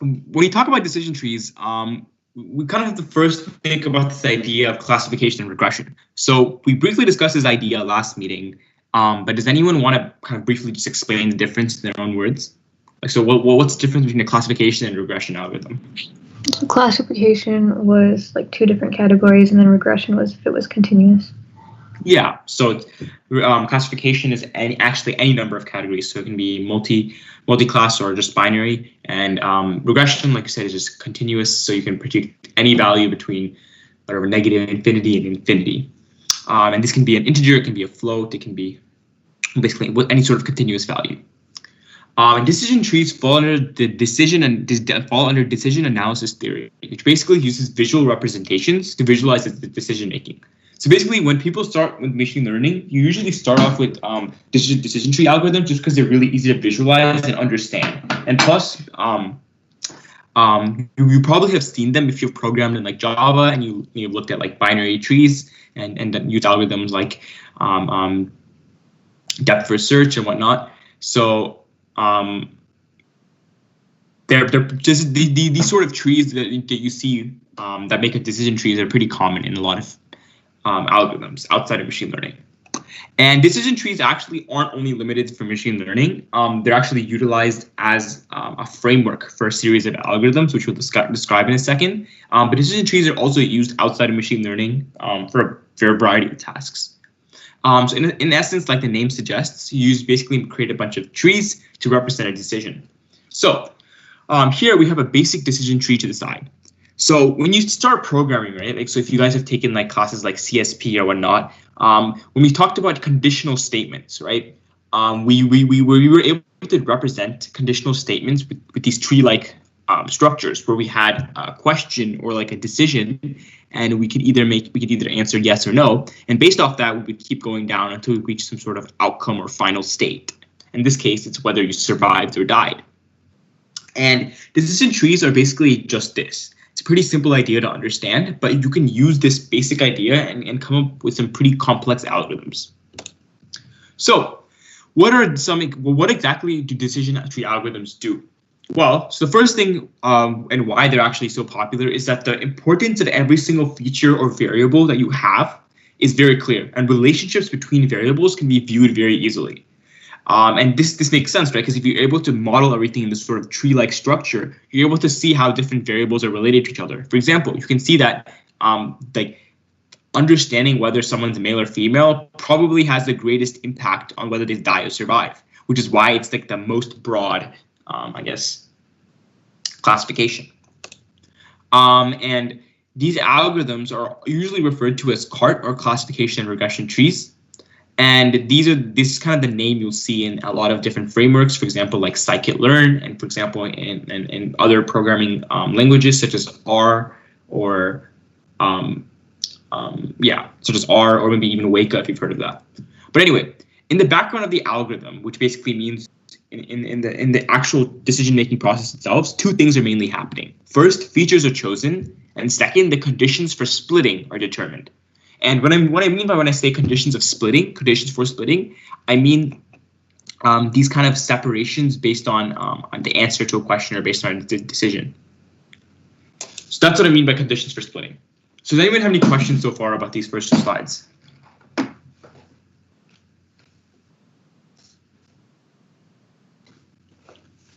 when you talk about decision trees, we kind of have to first think about this idea of classification and regression. So we briefly discussed this idea last meeting, but does anyone want to kind of briefly just explain the difference in their own words? Like, so what's the difference between a classification and regression algorithm? So classification was like two different categories, and then regression was if it was continuous. Yeah, so classification is actually any number of categories, so it can be multi-class or just binary, and regression, like I said, is just continuous, so you can predict any value between whatever negative infinity and infinity. And this can be an integer, it can be a float, it can be basically any sort of continuous value. And decision trees fall under the decision analysis theory, which basically uses visual representations to visualize the decision making. So basically, when people start with machine learning, you usually start off with decision tree algorithms just because they're really easy to visualize and understand. And plus, you probably have seen them if you've programmed in like Java and you've looked at like binary trees and used algorithms like depth first search and whatnot. So they're just these sort of trees that you see that make a decision trees are pretty common in a lot of algorithms outside of machine learning. And decision trees actually aren't only limited for machine learning. They're actually utilized as a framework for a series of algorithms, which we'll describe in a second. But decision trees are also used outside of machine learning for a fair variety of tasks. So in essence, like the name suggests, you basically create a bunch of trees to represent a decision. So here we have a basic decision tree to the side. So when you start programming, right, like, so if you guys have taken like classes like CSP or whatnot, when we talked about conditional statements, right, we were able to represent conditional statements with these tree-like structures where we had a question or like a decision, and we could either answer yes or no, and based off that, we would keep going down until we reach some sort of outcome or final state. In this case, it's whether you survived or died. And decision trees are basically just this. It's a pretty simple idea to understand, but you can use this basic idea and come up with some pretty complex algorithms. So what exactly do decision tree algorithms do? Well, so the first thing and why they're actually so popular is that the importance of every single feature or variable that you have is very clear, and relationships between variables can be viewed very easily. And this makes sense, right? Because if you're able to model everything in this sort of tree-like structure, you're able to see how different variables are related to each other. For example, you can see that like understanding whether someone's male or female probably has the greatest impact on whether they die or survive, which is why it's like the most broad, I guess, classification. And these algorithms are usually referred to as CART, or classification and regression trees. And this is kind of the name you'll see in a lot of different frameworks, for example, like scikit-learn, and for example, in other programming languages such as R or such as R, or maybe even Weka if you've heard of that. But anyway, in the background of the algorithm, which basically means in the actual decision-making process itself, two things are mainly happening. First, features are chosen, and second, the conditions for splitting are determined. And what I mean by when I say conditions for splitting, I mean these kind of separations based on the answer to a question or based on a decision. So that's what I mean by conditions for splitting. So does anyone have any questions so far about these first two slides?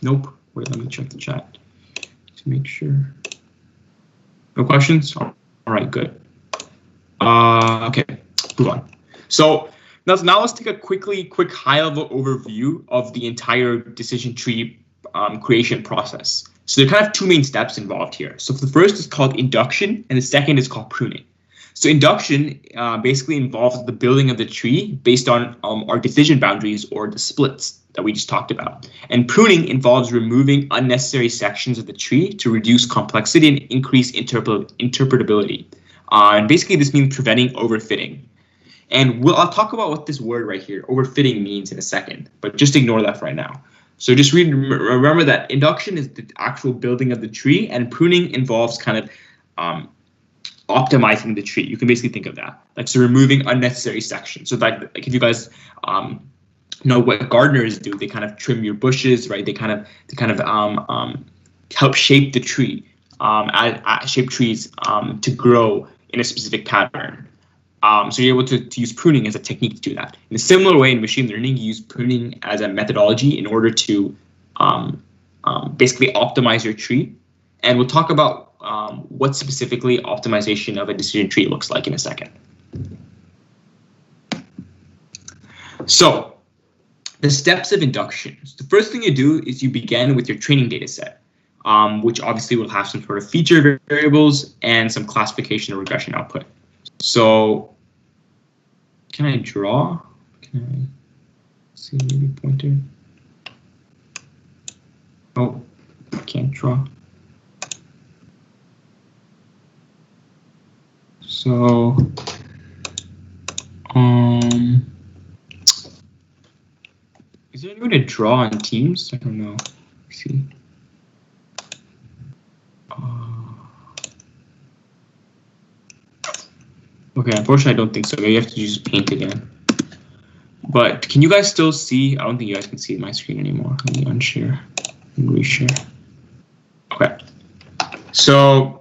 Nope. Wait, let me check the chat to make sure. No questions? All right, good. Okay, move on. So now let's take a quick high-level overview of the entire decision tree creation process. So there are kind of two main steps involved here. So the first is called induction, and the second is called pruning. So induction basically involves the building of the tree based on our decision boundaries, or the splits that we just talked about. And pruning involves removing unnecessary sections of the tree to reduce complexity and increase interpretability. And basically this means preventing overfitting. And I'll talk about what this word right here, overfitting, means in a second, but just ignore that for right now. So just remember that induction is the actual building of the tree, and pruning involves kind of optimizing the tree. You can basically think of that, like, so removing unnecessary sections. So like if you guys know what gardeners do, they kind of trim your bushes, right? They kind of help shape the tree, shape trees to grow in a specific pattern. So you're able to use pruning as a technique to do that. In a similar way, in machine learning, you use pruning as a methodology in order to basically optimize your tree. And we'll talk about what specifically optimization of a decision tree looks like in a second. So the steps of induction. So the first thing you do is you begin with your training data set, which obviously will have some sort of feature variables and some classification or regression output. So can I draw? Can I see maybe pointer? Oh, I can't draw. So, is there any way to draw on Teams? I don't know. Let's see. Okay, unfortunately, I don't think so. Maybe you have to use Paint again. But can you guys still see? I don't think you guys can see my screen anymore. Let me unshare and reshare. Okay. So,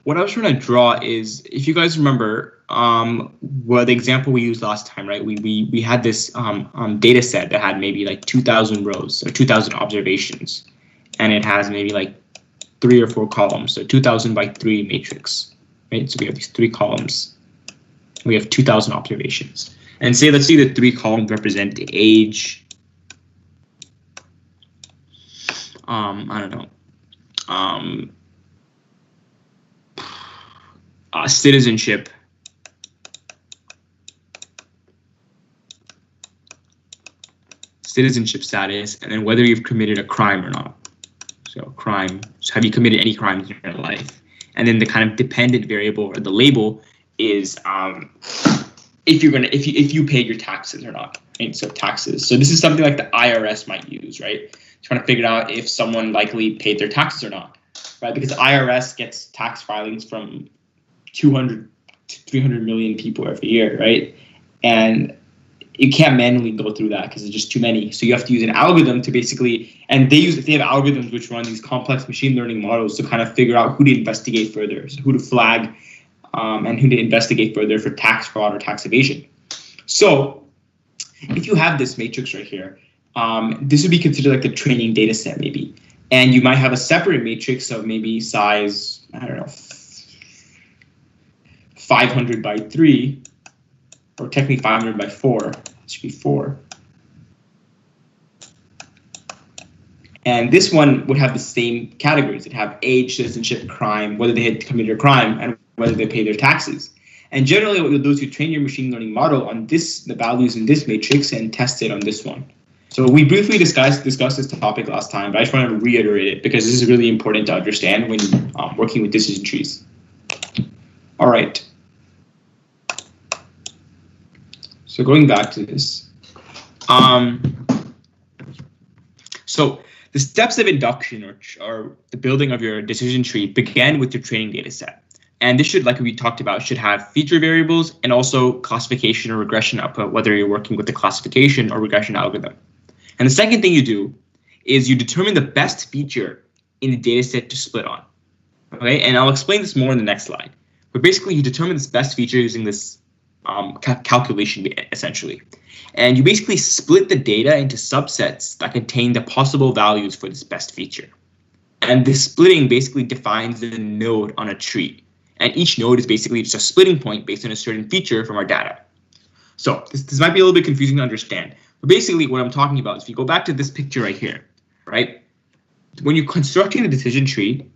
what I was trying to draw is, if you guys remember, well, the example we used last time, right? We had this data set that had maybe like 2,000 rows or 2,000 observations, and it has maybe like 3 or 4 columns, so 2,000 by 3 matrix, right? So we have these 3 columns. We have 2,000 observations, and say let's see the 3 columns represent the age. I don't know. Citizenship, status, and then whether you've committed a crime or not. So crime, so have you committed any crimes in your life? And then the kind of dependent variable or the label is if you paid your taxes or not, right? So taxes. So this is something like the IRS might use, right? Trying to figure out if someone likely paid their taxes or not, right? Because the IRS gets tax filings from 200 to 300 million people every year, right? And you can't manually go through that because there's just too many. So you have to use an algorithm to basically, and they have algorithms which run these complex machine learning models to kind of figure out who to investigate further, so who to flag, and who to investigate further for tax fraud or tax evasion. So if you have this matrix right here, this would be considered like the training data set maybe. And you might have a separate matrix of maybe size, I don't know, 500 by 3, or technically 500 by 4. It should be 4. And this one would have the same categories. It'd have age, citizenship, crime, whether they had committed a crime, and whether they pay their taxes. And generally what you'll do is you train your machine learning model on the values in this matrix and test it on this one. So we briefly discussed this topic last time, but I just want to reiterate it because this is really important to understand when working with decision trees. All right. So going back to this. So the steps of induction or the building of your decision tree began with your training data set. And this should, like we talked about, should have feature variables and also classification or regression output, whether you're working with the classification or regression algorithm. And the second thing you do is you determine the best feature in the data set to split on. Okay, and I'll explain this more in the next slide. But basically, you determine this best feature using this calculation, essentially. And you basically split the data into subsets that contain the possible values for this best feature. And this splitting basically defines the node on a tree. And each node is basically just a splitting point based on a certain feature from our data. So this might be a little bit confusing to understand. But basically what I'm talking about is if you go back to this picture right here, right? When you're constructing a decision tree,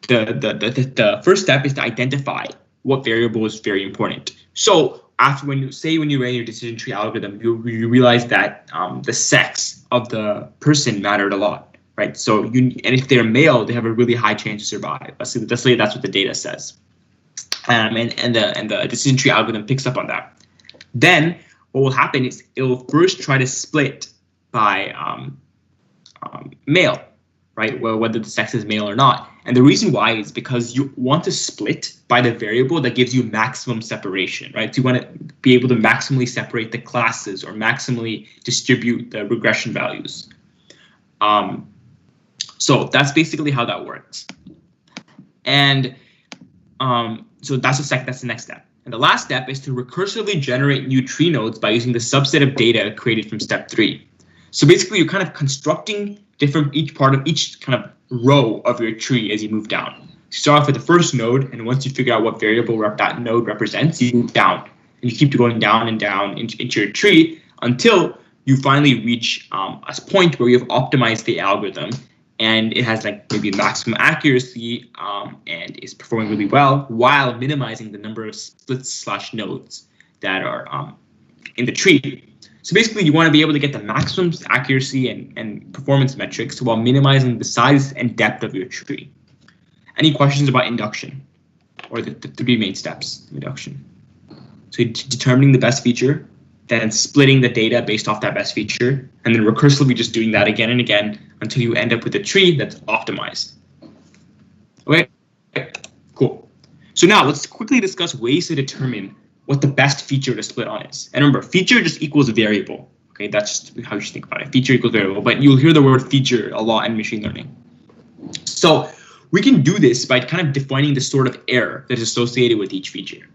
the first step is to identify what variable is very important. So when you run your decision tree algorithm, you realize that the sex of the person mattered a lot, right? So and if they're male, they have a really high chance to survive. Let's say that's what the data says, and the decision tree algorithm picks up on that. Then what will happen is it will first try to split by male, right? Well, whether the sex is male or not. And the reason why is because you want to split by the variable that gives you maximum separation, right? So you want to be able to maximally separate the classes or maximally distribute the regression values. So that's basically how that works. And so that's the next step. And the last step is to recursively generate new tree nodes by using the subset of data created from step 3. So basically, you're kind of constructing each kind of row of your tree as you move down. You start off with the first node, and once you figure out what variable that node represents, you move down. And you keep going down and down into your tree until you finally reach a point where you have optimized the algorithm and it has like maybe maximum accuracy and is performing really well while minimizing the number of splits/nodes that are in the tree. So basically, you want to be able to get the maximum accuracy and performance metrics while minimizing the size and depth of your tree. Any questions about induction or the 3 main steps of induction? So determining the best feature, then splitting the data based off that best feature, and then recursively just doing that again and again until you end up with a tree that's optimized. Okay, cool. So now let's quickly discuss ways to determine what the best feature to split on is. And remember, feature just equals variable. Okay, that's just how you should think about it. Feature equals variable, but you'll hear the word feature a lot in machine learning. So we can do this by kind of defining the sort of error that is associated with each feature.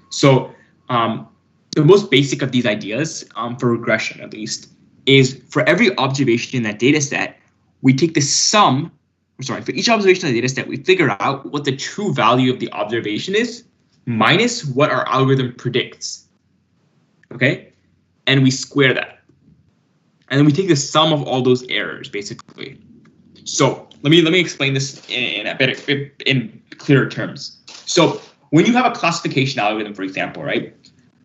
So the most basic of these ideas, for regression at least, is for every observation in that data set, we take the sum, for each observation in the data set, we figure out what the true value of the observation is minus what our algorithm predicts. Okay? And we square that. And then we take the sum of all those errors, basically. So let me explain this in clearer terms. So when you have a classification algorithm, for example, right?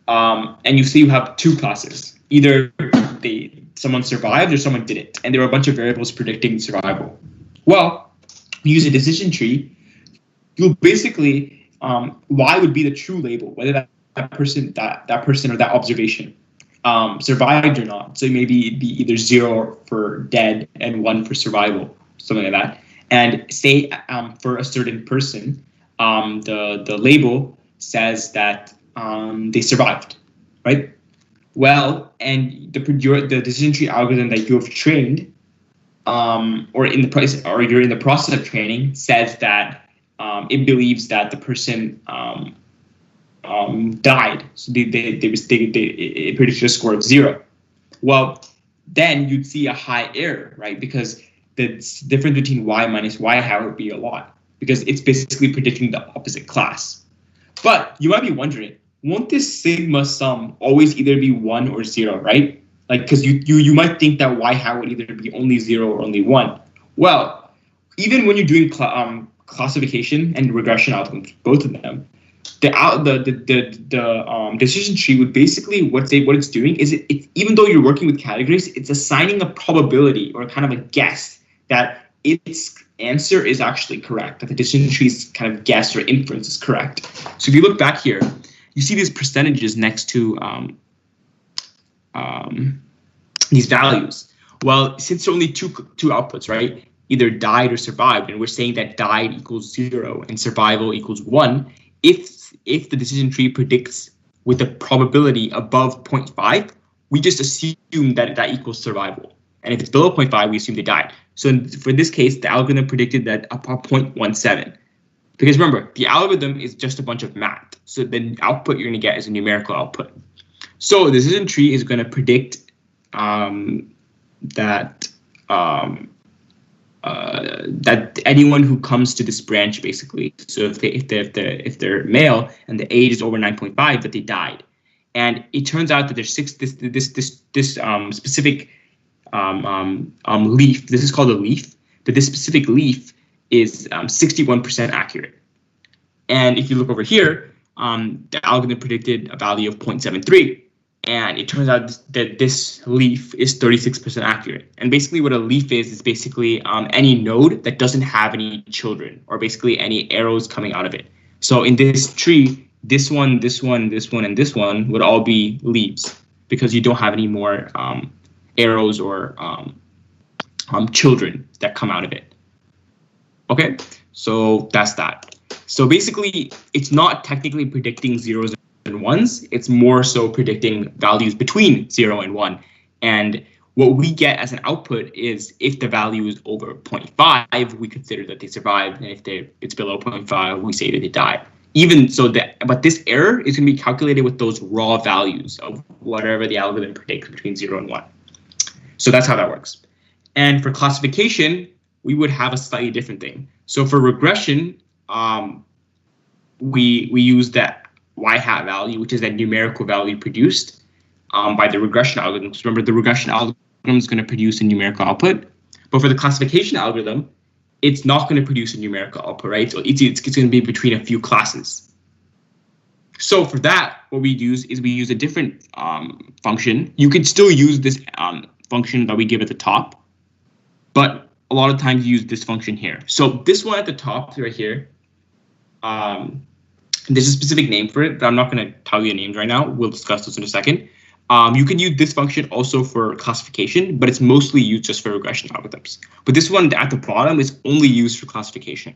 And you see you have 2 classes. Either someone survived or someone didn't, and there were a bunch of variables predicting survival. Well, you use a decision tree. You'll basically Y would be the true label, whether that person or that observation survived or not. So maybe it'd be either 0 for dead and 1 for survival, something like that. And say for a certain person, the label says that they survived, right? Well, and the decision tree algorithm that you have trained, or you're in the process of training, says that it believes that the person died. So it predicted a score of 0. Well, then you'd see a high error, right? Because the difference between Y minus Y hat would be a lot, because it's basically predicting the opposite class. But you might be wondering, won't this sigma sum always either be 1 or 0, right? Like, because you might think that Y hat would either be only 0 or only 1. Well, even when you're doing classification and regression algorithms, both of them, the decision tree would basically what it's doing is it even though you're working with categories, it's assigning a probability or kind of a guess that its answer is actually correct, that the decision tree's kind of guess or inference is correct. So if you look back here, you see these percentages next to these values. Well, since there are only two outputs, right? Either died or survived, and we're saying that died equals 0 and survival equals 1. If the decision tree predicts with a probability above 0.5, we just assume that equals survival. And if it's below 0.5, we assume they died. So for this case, the algorithm predicted that up 0.17. Because remember, the algorithm is just a bunch of math. So the output you're going to get is a numerical output. So the decision tree is going to predict that anyone who comes to this branch, basically, so if they're male and the age is over 9.5, that they died. And it turns out that there's this specific leaf. This is called a leaf, but this specific leaf is 61% accurate. And if you look over here, the algorithm predicted a value of 0.73. And it turns out that this leaf is 36% accurate. And basically what a leaf is basically any node that doesn't have any children, or basically any arrows coming out of it. So in this tree, this one, this one, this one, and this one would all be leaves, because you don't have any more arrows or children that come out of it. Okay, so that's that. So basically, it's not technically predicting zeros and ones. It's more so predicting values between 0 and 1. And what we get as an output is if the value is over 0.5, we consider that they survived, and if it's below 0.5, we say that they died. Even so, but this error is going to be calculated with those raw values of whatever the algorithm predicts between 0 and 1. So that's how that works. And for classification, we would have a slightly different thing. So for regression, we use that y-hat value, which is that numerical value produced by the regression algorithm. So remember, the regression algorithm is going to produce a numerical output. But for the classification algorithm, it's not going to produce a numerical output, right? So it's going to be between a few classes. So for that, what we use is we use a different function. You can still use this function that we give at the top, but a lot of times you use this function here. So this one at the top right here, there's a specific name for it, but I'm not going to tell you the names right now. We'll discuss this in a second. You can use this function also for classification, but it's mostly used just for regression algorithms. But this one at the bottom is only used for classification.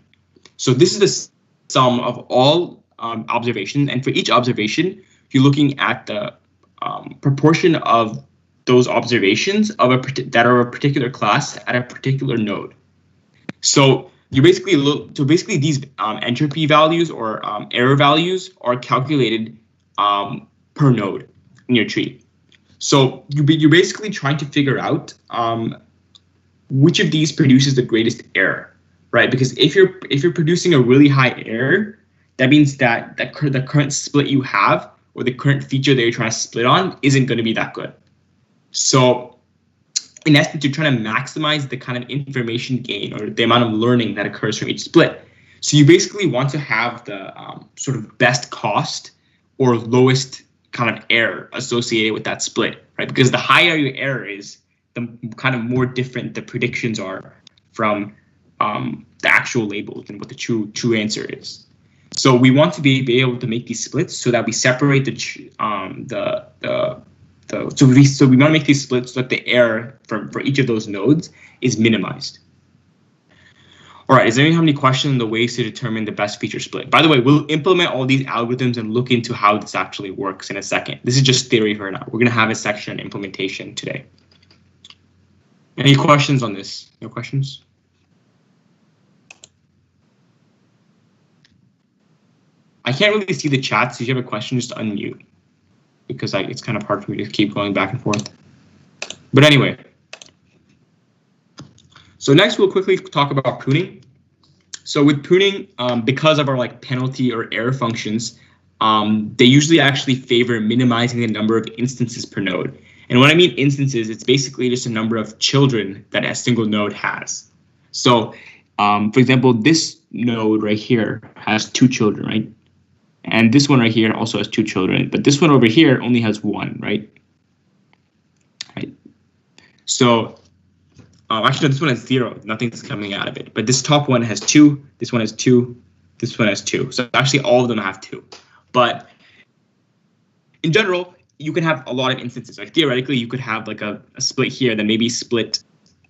So this is the sum of all observations, and for each observation, you're looking at the proportion of those observations of that are a particular class at a particular node. So you basically these entropy values or error values are calculated per node in your tree. So you're basically trying to figure out which of these produces the greatest error, right? Because if you're producing a really high error, that means that the current split you have or the current feature that you're trying to split on isn't going to be that good. So in essence, you're trying to maximize the kind of information gain or the amount of learning that occurs from each split. So you basically want to have the sort of best cost or lowest kind of error associated with that split, right? Because the higher your error is, the kind of more different the predictions are from the actual labels and what the true answer is. So we want to be able to make these splits so that we separate so we want to make these splits so that the error for each of those nodes is minimized. All right, does anyone have any questions on the ways to determine the best feature split? By the way, we'll implement all these algorithms and look into how this actually works in a second. This is just theory for now. We're going to have a section on implementation today. Any questions on this? No questions? I can't really see the chat, so if you have a question, just unmute, because it's kind of hard for me to keep going back and forth. But anyway, so next we'll quickly talk about pruning. So with pruning, because of our penalty or error functions, they usually actually favor minimizing the number of instances per node. And when I mean instances, it's basically just a number of children that a single node has. So for example, this node right here has 2 children, right? And this one right here also has 2 children, but this one over here only has 1, right? Right. So actually, no, this one has 0. Nothing's coming out of it. But this top one has 2. This one has 2. This one has 2. So actually, all of them have 2. But in general, you can have a lot of instances. Like theoretically, you could have a split here that maybe split.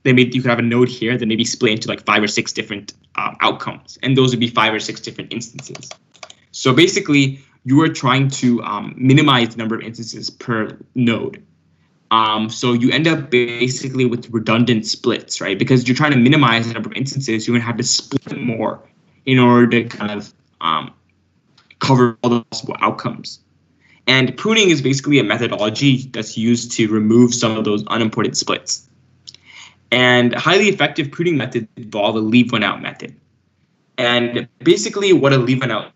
You could have a node here that maybe split into 5 or 6 different outcomes, and those would be 5 or 6 different instances. So basically, you are trying to minimize the number of instances per node. So you end up basically with redundant splits, right? Because you're trying to minimize the number of instances, you're going to have to split more in order to kind of cover all the possible outcomes. And pruning is basically a methodology that's used to remove some of those unimportant splits. And highly effective pruning methods involve a leave one out method. And basically what a leave one out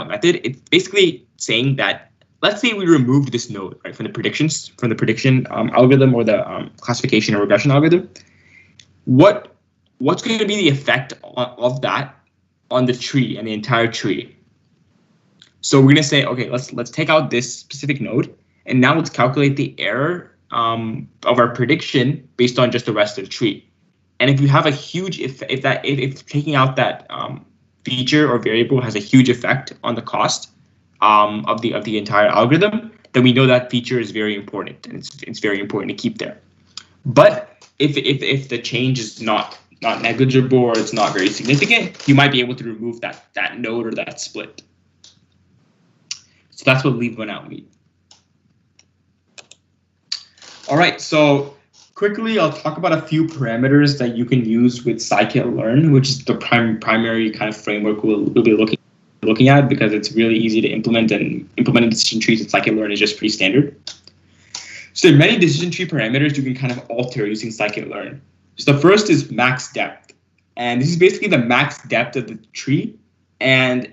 method, it's basically saying that, let's say we removed this node, right, from the prediction algorithm or the classification or regression algorithm. What's going to be the effect of that on the tree and the entire tree? So we're going to say, okay, let's take out this specific node, and now let's calculate the error of our prediction based on just the rest of the tree. And if you have a huge if taking out that feature or variable has a huge effect on the cost of the entire algorithm, then we know that feature is very important, and it's very important to keep there. But if the change is not negligible or it's not very significant, you might be able to remove that node or that split. So that's what leave one out means. All right, so Quickly, I'll talk about a few parameters that you can use with scikit-learn, which is the primary kind of framework we'll be looking at, because it's really easy to implement, and implementing decision trees with scikit-learn is just pretty standard. So there are many decision tree parameters you can kind of alter using scikit-learn. So the first is max depth, and this is basically the max depth of the tree, and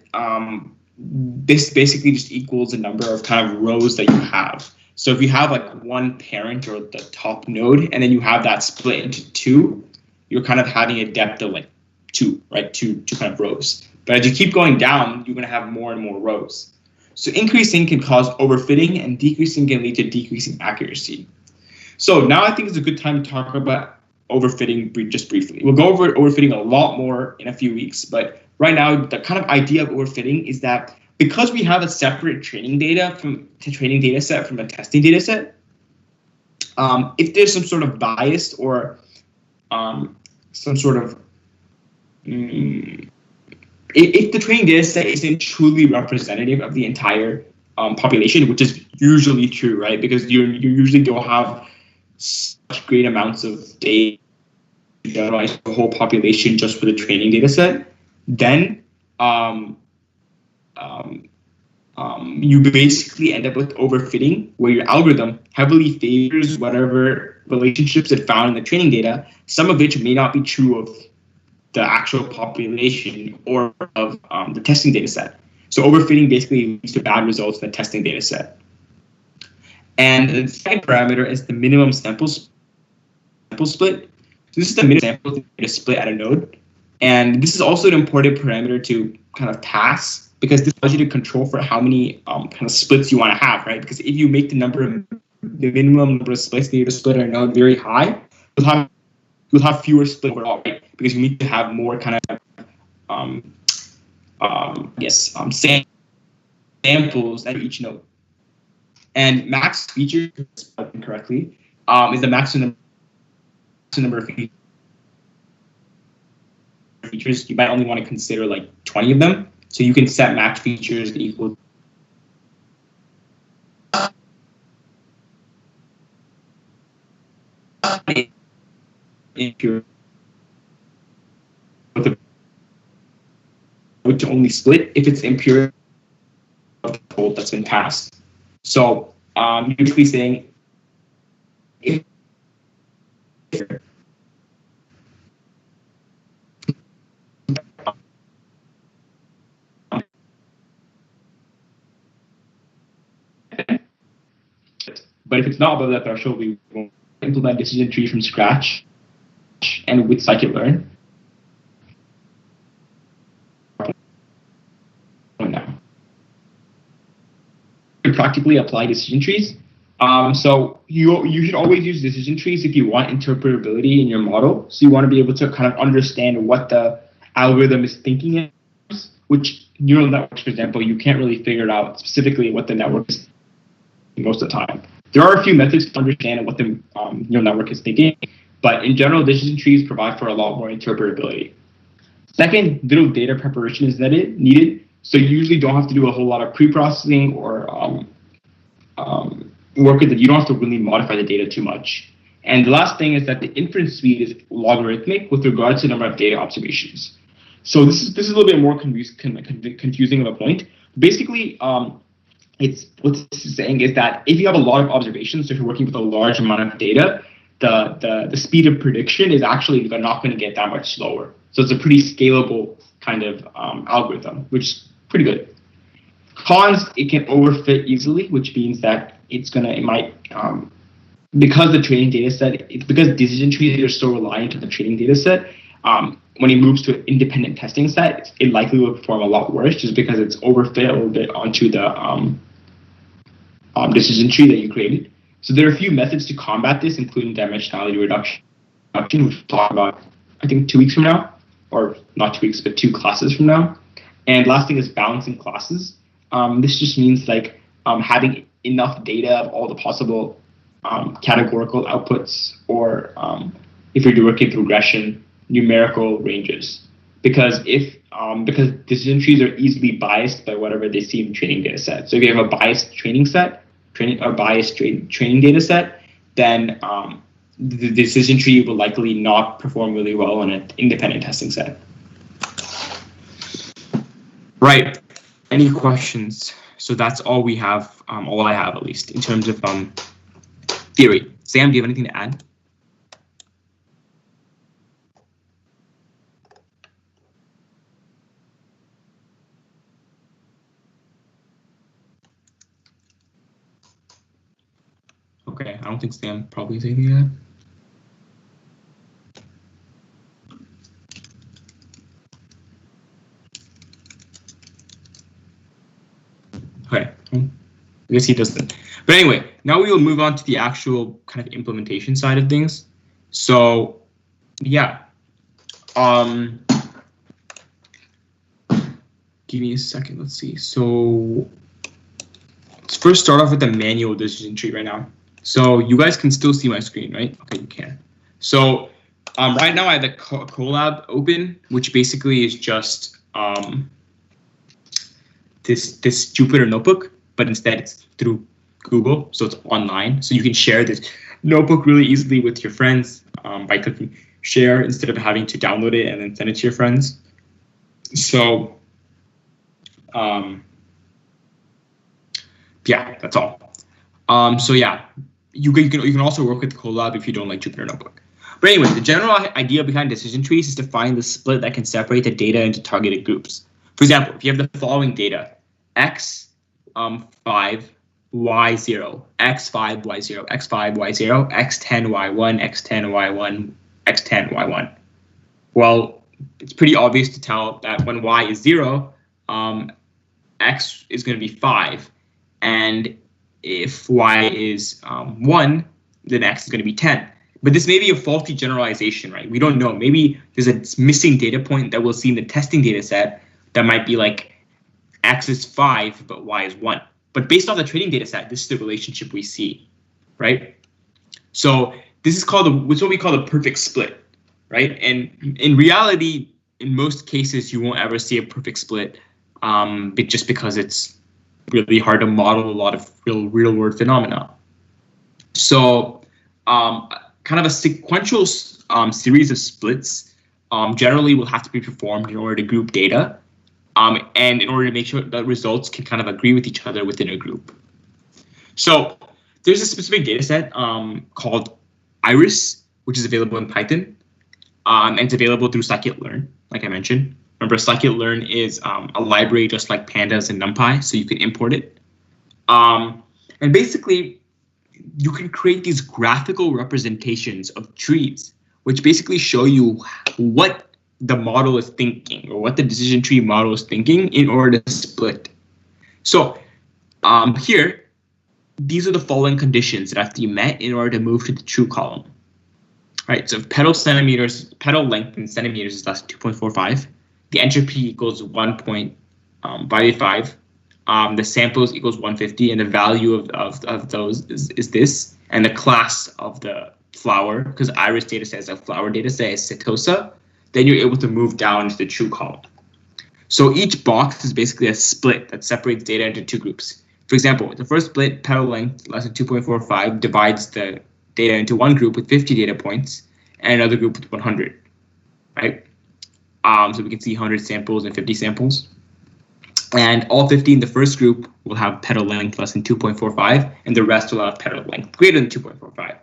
this basically just equals the number of kind of rows that you have. So if you have like one parent or the top node, and then you have that split into two, you're kind of having a depth of like two, right? Two kind of rows. But as you keep going down, you're going to have more and more rows. So increasing can cause overfitting, and decreasing can lead to decreasing accuracy. So now I think it's a good time to talk about overfitting just briefly. We'll go over overfitting a lot more in a few weeks, but right now the kind of idea of overfitting is that because we have a separate training data set from a testing data set, if there's some sort of bias or some sort of if the training data set isn't truly representative of the entire population, which is usually true, right? Because you usually don't have such great amounts of data to generalize the whole population just for the training data set, then you basically end up with overfitting, where your algorithm heavily favors whatever relationships it found in the training data, some of which may not be true of the actual population or of the testing data set. So overfitting basically leads to bad results in the testing data set. And the second parameter is the minimum sample split. So this is the minimum sample data split at a node. And this is also an important parameter to kind of pass, because this allows you to control for how many kind of splits you want to have, right? Because if you make the minimum number of splits needed to split a node very high, you'll have fewer splits overall, right? Because you need to have more kind of samples at each node. And max features, spelled correctly, is the maximum number of features. You might only want to consider like 20 of them. So you can set max features equal impure, which only split if it's impure that's been passed. So you're basically saying but if it's not above that threshold, we won't implement decision tree from scratch and with scikit-learn. To practically apply decision trees. So you should always use decision trees if you want interpretability in your model. So you want to be able to kind of understand what the algorithm is thinking is, which neural networks, for example, you can't really figure out specifically what the network is most of the time. There are a few methods to understand what the neural network is thinking, but in general, decision trees provide for a lot more interpretability. Second, little data preparation is needed. So you usually don't have to do a whole lot of pre-processing or work that you don't have to really modify the data too much. And the last thing is that the inference speed is logarithmic with regards to the number of data observations. So this is a little bit more confusing of a point. Basically, it's what this is saying is that if you have a lot of observations, so if you're working with a large amount of data, the speed of prediction is actually not going to get that much slower. So it's a pretty scalable kind of algorithm, which is pretty good. Cons, it can overfit easily, which means that because the training data set, because decision trees are so reliant on the training data set, when it moves to an independent testing set, it likely will perform a lot worse just because it's overfit a little bit onto the decision tree that you created. So there are a few methods to combat this, including dimensionality reduction, which we'll talk about, I think, 2 weeks from now, or not 2 weeks, but 2 classes from now. And last thing is balancing classes. This just means like having enough data of all the possible categorical outputs, or if you're working with regression, numerical ranges. Because because decision trees are easily biased by whatever they see in the training data set. So if you have a biased training data set, then the decision tree will likely not perform really well on an independent testing set. Right. Any questions? So that's all we have, all I have at least, in terms of theory. Sam, do you have anything to add? Okay, I don't think Sam probably has anything to add. Okay, I guess he doesn't. But anyway, now we will move on to the actual kind of implementation side of things. So, yeah. Give me a second, let's see. So, let's first start off with the manual decision tree right now. So, you guys can still see my screen, right? Okay, you can. So, right now I have the Colab open, which basically is just this Jupyter notebook, but instead it's through Google, so it's online. So you can share this notebook really easily with your friends by clicking share instead of having to download it and then send it to your friends. So, yeah, that's all. So yeah, you can also work with Colab if you don't like Jupyter Notebook. But anyway, the general idea behind decision trees is to find the split that can separate the data into targeted groups. For example, if you have the following data, x 5 y0, x5 y0, x5 y0, x10 y1, x10 y1, x10 y1. Well, it's pretty obvious to tell that when y is 0, x is going to be 5, and if y is 1, then x is going to be 10. But this may be a faulty generalization, right? We don't know. Maybe there's a missing data point that we'll see in the testing data set that might be like x is 5, but y is 1. But based on the training data set, this is the relationship we see, right? So this is called it's what we call the perfect split, right? And in reality, in most cases, you won't ever see a perfect split, just because it's really hard to model a lot of real world phenomena. So kind of a sequential series of splits generally will have to be performed in order to group data. And in order to make sure that results can kind of agree with each other within a group. So there's a specific data set called Iris, which is available in Python, and it's available through scikit-learn, like I mentioned. Remember, scikit-learn is a library just like pandas and NumPy, so you can import it. And basically, you can create these graphical representations of trees, which basically show you what the model is thinking, or what the decision tree model is thinking in order to split. So here, these are the following conditions that have to be met in order to move to the true column. Right, so if petal length in centimeters is less than 2.45, the entropy equals 1.585, the samples equals 150, and the value of those is this, and the class of the flower, because Iris data set is a flower data set, is Setosa, then you're able to move down to the true column. So each box is basically a split that separates data into two groups. For example, the first split, petal length less than 2.45, divides the data into one group with 50 data points and another group with 100, right? So we can see 100 samples and 50 samples. And all 50 in the first group will have petal length less than 2.45, and the rest will have petal length greater than 2.45.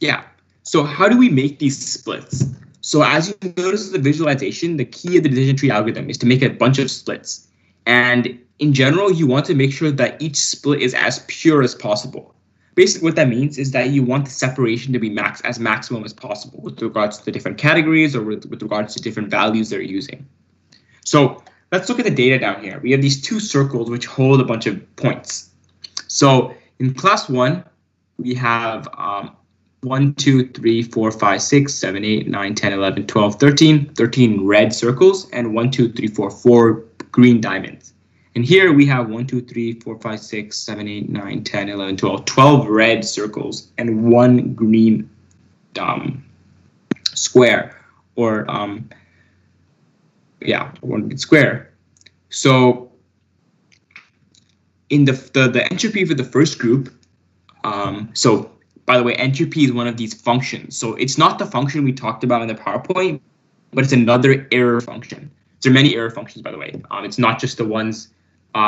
Yeah, so how do we make these splits? So as you notice in the visualization, the key of the decision tree algorithm is to make a bunch of splits. And in general, you want to make sure that each split is as pure as possible. Basically, what that means is that you want the separation to be maximum as possible with regards to the different categories or with regards to different values they're using. So let's look at the data down here. We have these two circles which hold a bunch of points. So in class 1, we have 1, 2, 3, 4, 5, 6, 7, 8, 9, 10, 11, 12, 13 red circles, and 1, 2, 3, 4 green diamonds. And here we have 1, 2, 3, 4, 5, 6, 7, 8, 9, 10, 11, 12 red circles and one green square, or one square. So in the entropy for the first group, so by the way, entropy is one of these functions. So it's not the function we talked about in the PowerPoint, but it's another error function. There are many error functions, by the way. It's not just the ones. It's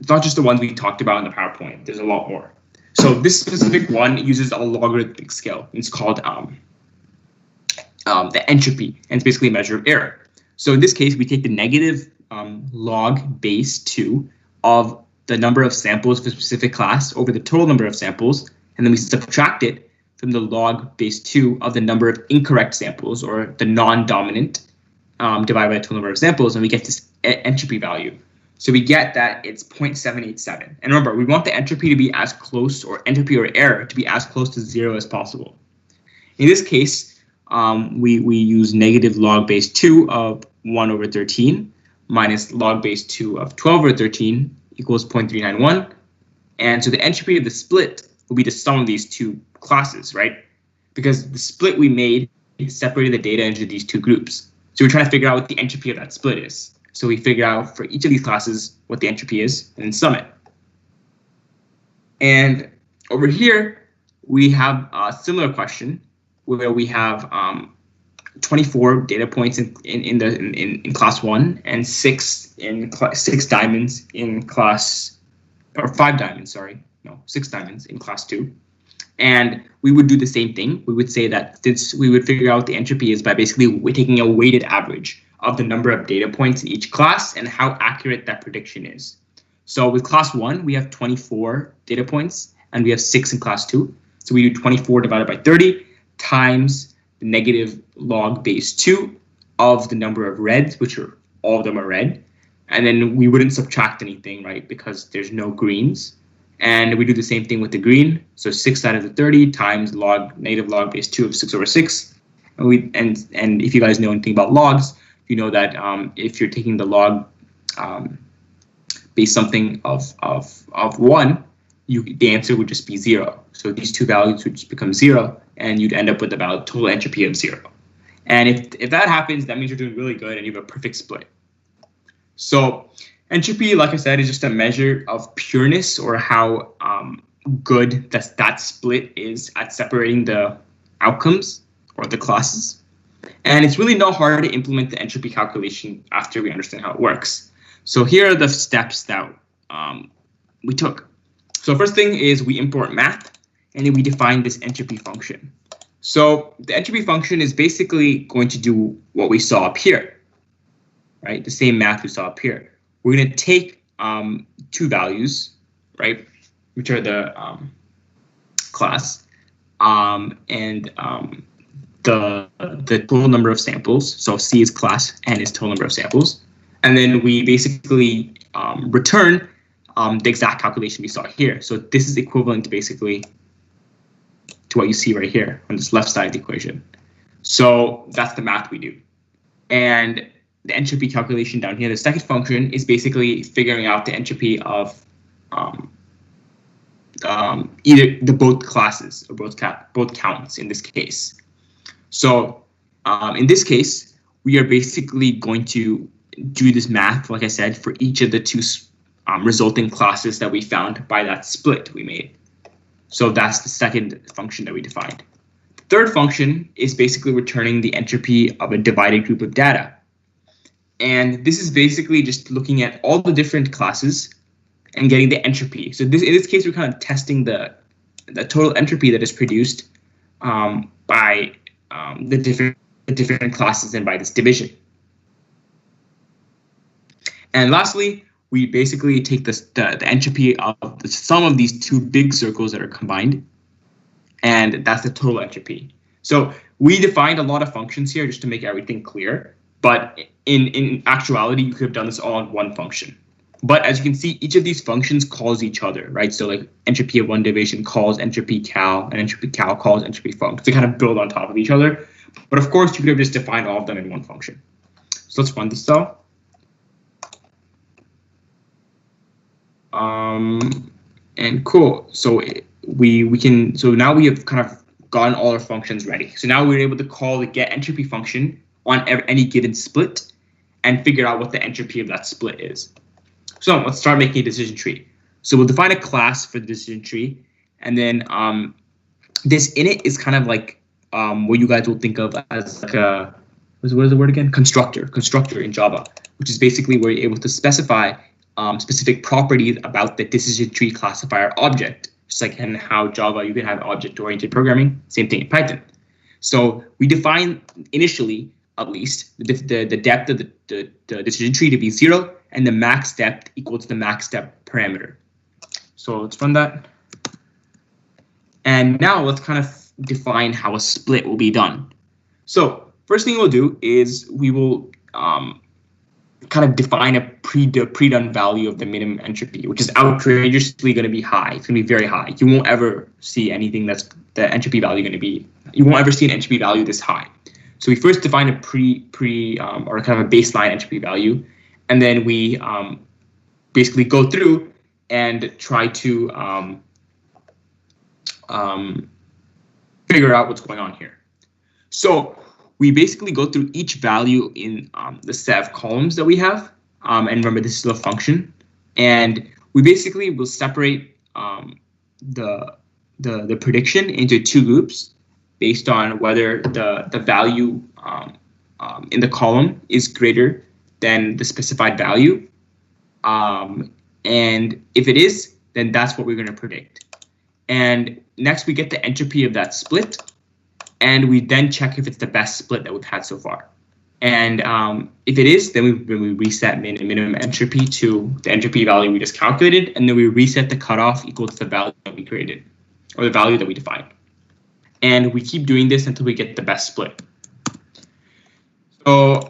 not just the ones we talked about in the PowerPoint. There's a lot more. So this specific one uses a logarithmic scale. It's called the entropy, and it's basically a measure of error. So in this case, we take the negative log base 2 of the number of samples for a specific class over the total number of samples, and then we subtract it from the log base 2 of the number of incorrect samples, or the non-dominant, divided by the total number of samples, and we get this entropy value. So we get that it's 0.787. And remember, we want the entropy to be as close, or entropy or error to be as close to 0 as possible. In this case, we use negative log base 2 of 1 over 13 minus log base 2 of 12 over 13 equals 0.391. And so the entropy of the split will be the sum of these two classes, right? Because the split we made separated the data into these two groups. So we're trying to figure out what the entropy of that split is. So we figure out for each of these classes what the entropy is and then sum it. And over here, we have a similar question where we have 24 data points in class 1 and 6 diamonds in class, or 5 diamonds, sorry, no, 6 diamonds in class 2. And we would do the same thing. We would say that we would figure out what the entropy is by basically taking a weighted average of the number of data points in each class and how accurate that prediction is. So with class 1, we have 24 data points, and we have 6 in class 2. So we do 24 divided by 30 times the negative log base 2 of the number of reds, which are all of them are red. And then we wouldn't subtract anything, right, because there's no greens. And we do the same thing with the green. So 6 out of the 30 times negative log base 2 of 6 over 6. And if you guys know anything about logs, you know that if you're taking the log base something of 1, the answer would just be 0. So these two values would just become 0, and you'd end up with about total entropy of 0. And if that happens, that means you're doing really good and you have a perfect split. So entropy, like I said, is just a measure of pureness, or how good that split is at separating the outcomes or the classes. And it's really not hard to implement the entropy calculation after we understand how it works. So here are the steps that we took. So first thing is we import math, and then we define this entropy function. So the entropy function is basically going to do what we saw up here, right? The same math we saw up here. We're going to take two values, right, which are the class and the total number of samples. So C is class, N is total number of samples. And then we basically return the exact calculation we saw here. So this is equivalent to basically to what you see right here on this left side of the equation. So that's the math we do. And the entropy calculation down here, the second function, is basically figuring out the entropy of either the both classes or both counts in this case. So in this case, we are basically going to do this math, like I said, for each of the two resulting classes that we found by that split we made. So that's the second function that we defined. The third function is basically returning the entropy of a divided group of data. And this is basically just looking at all the different classes and getting the entropy. So in this case, we're kind of testing the total entropy that is produced by the different classes and by this division. And lastly, we basically take the entropy of the sum of these two big circles that are combined, and that's the total entropy. So we defined a lot of functions here just to make everything clear, but in actuality, you could have done this all in one function. But as you can see, each of these functions calls each other, right? So like entropy of one division calls entropy cal, and entropy cal calls entropy func. They kind of build on top of each other. But of course, you could have just defined all of them in one function. So let's run this cell. And cool. So so now we have kind of gotten all our functions ready. So now we're able to call the get entropy function on any given split and figure out what the entropy of that split is. So let's start making a decision tree. So we'll define a class for the decision tree, and then this init is kind of like what you guys will think of as like a what is the word again? Constructor in Java, which is basically where you're able to specify specific properties about the decision tree classifier object. Just like in how Java you can have object-oriented programming, same thing in Python. So we define initially, at least, the depth of the decision tree to be 0, and the max depth equal to the max depth parameter. So let's run that. And now let's kind of define how a split will be done. So first thing we'll do is we will kind of define a pre-done value of the minimum entropy, which is outrageously going to be high. It's going to be very high. You won't ever see anything that's the entropy value going to be. You won't ever see an entropy value this high. So we first define a or kind of a baseline entropy value, and then we basically go through and try to figure out what's going on here. So we basically go through each value in the set of columns that we have. And remember, this is a function. And we basically will separate the prediction into two groups based on whether the value in the column is greater than the specified value. And if it is, then that's what we're going to predict. And next, we get the entropy of that split. And we then check if it's the best split that we've had so far. And if it is, then we reset minimum entropy to the entropy value we just calculated, and then we reset the cutoff equal to the value that we created, or the value that we defined. And we keep doing this until we get the best split. So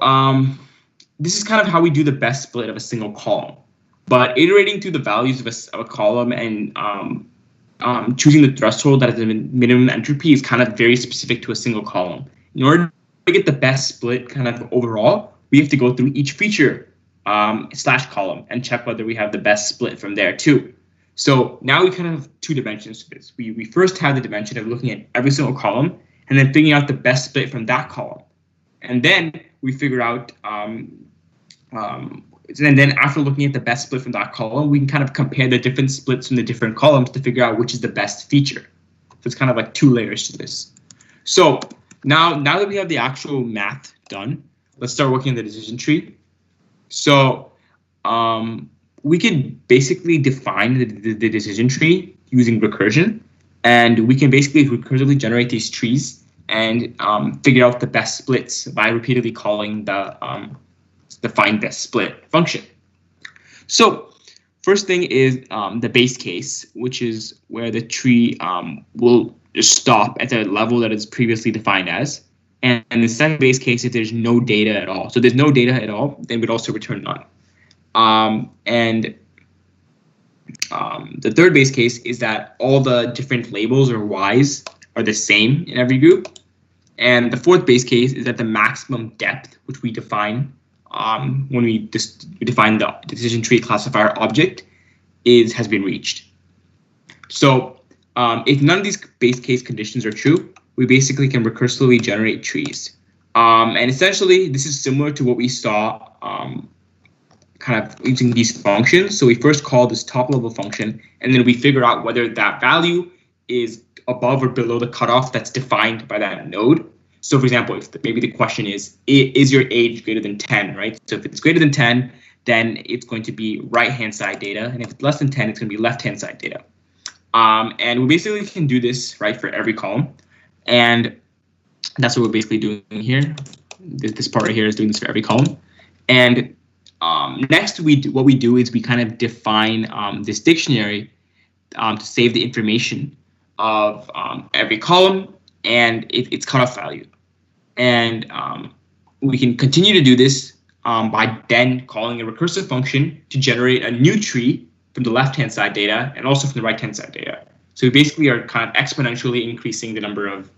this is kind of how we do the best split of a single column. But iterating through the values of a column and choosing the threshold that is the minimum entropy is kind of very specific to a single column. In order to get the best split kind of overall, we have to go through each feature / column and check whether we have the best split from there too. So now we kind of have two dimensions to this. We first have the dimension of looking at every single column and then figuring out the best split from that column. And then we figure out and then after looking at the best split from that column, we can kind of compare the different splits from the different columns to figure out which is the best feature. So it's kind of like two layers to this. So now that we have the actual math done, let's start working on the decision tree. So we can basically define the decision tree using recursion, and we can basically recursively generate these trees and figure out the best splits by repeatedly calling the find best split function. So first thing is the base case, which is where the tree will just stop at the level that it's previously defined as. And the second base case, if there's no data at all. So there's no data at all, then we'd also return none. The third base case is that all the different labels or Ys are the same in every group. And the fourth base case is that the maximum depth, which we define when we define the decision tree classifier object, has been reached. So if none of these base case conditions are true, we basically can recursively generate trees. And essentially, this is similar to what we saw kind of using these functions. So we first call this top level function, and then we figure out whether that value is above or below the cutoff that's defined by that node. So for example, if maybe the question is your age greater than 10, right? So if it's greater than 10, then it's going to be right-hand side data. And if it's less than 10, it's going to be left-hand side data. And we basically can do this, right, for every column. And that's what we're basically doing here. This part right here is doing this for every column. And next, what we do is we kind of define this dictionary to save the information of every column and its cutoff value. And we can continue to do this by then calling a recursive function to generate a new tree from the left-hand side data and also from the right-hand side data. So we basically are kind of exponentially increasing the number of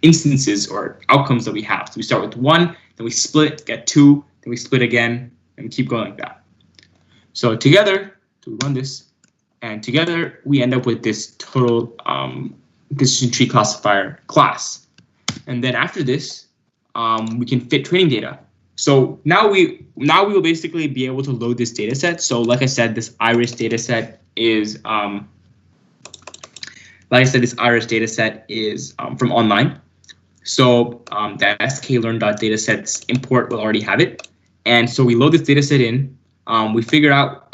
instances or outcomes that we have. So we start with 1, then we split, get 2, then we split again, and we keep going like that. So together, we run this, and together we end up with this total decision tree classifier class. And then after this, we can fit training data. So now we will basically be able to load this data set. So like I said, this iris data set is from online. So the sklearn.datasets import will already have it. And so we load this data set in. We figure out,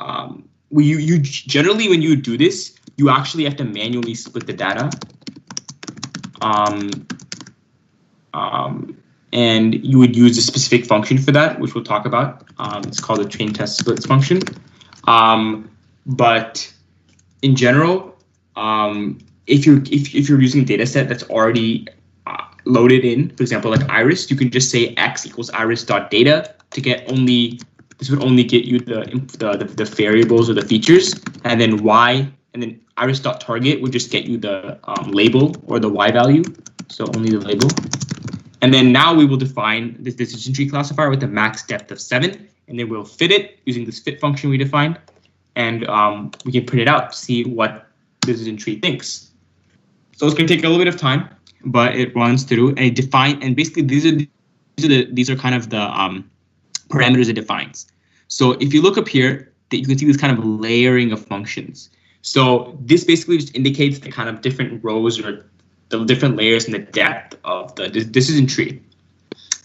you generally, when you do this, you actually have to manually split the data. And you would use a specific function for that, which we'll talk about. It's called the train test splits function. But in general, if you're using a data set that's already loaded in, for example, like iris, you can just say x equals iris.data to get only, this would only get you the variables or the features, and then y, and then iris.target would just get you the label or the y value, so only the label. And then now we will define this decision tree classifier with a max depth of 7, and then we'll fit it using this fit function we defined, and we can print it out to see what decision tree thinks. So it's going to take a little bit of time, but it runs through and define, and basically these are kind of the parameters it defines. So if you look up here, that you can see this kind of layering of functions. So this basically just indicates the kind of different rows or the different layers in the depth of the decision tree.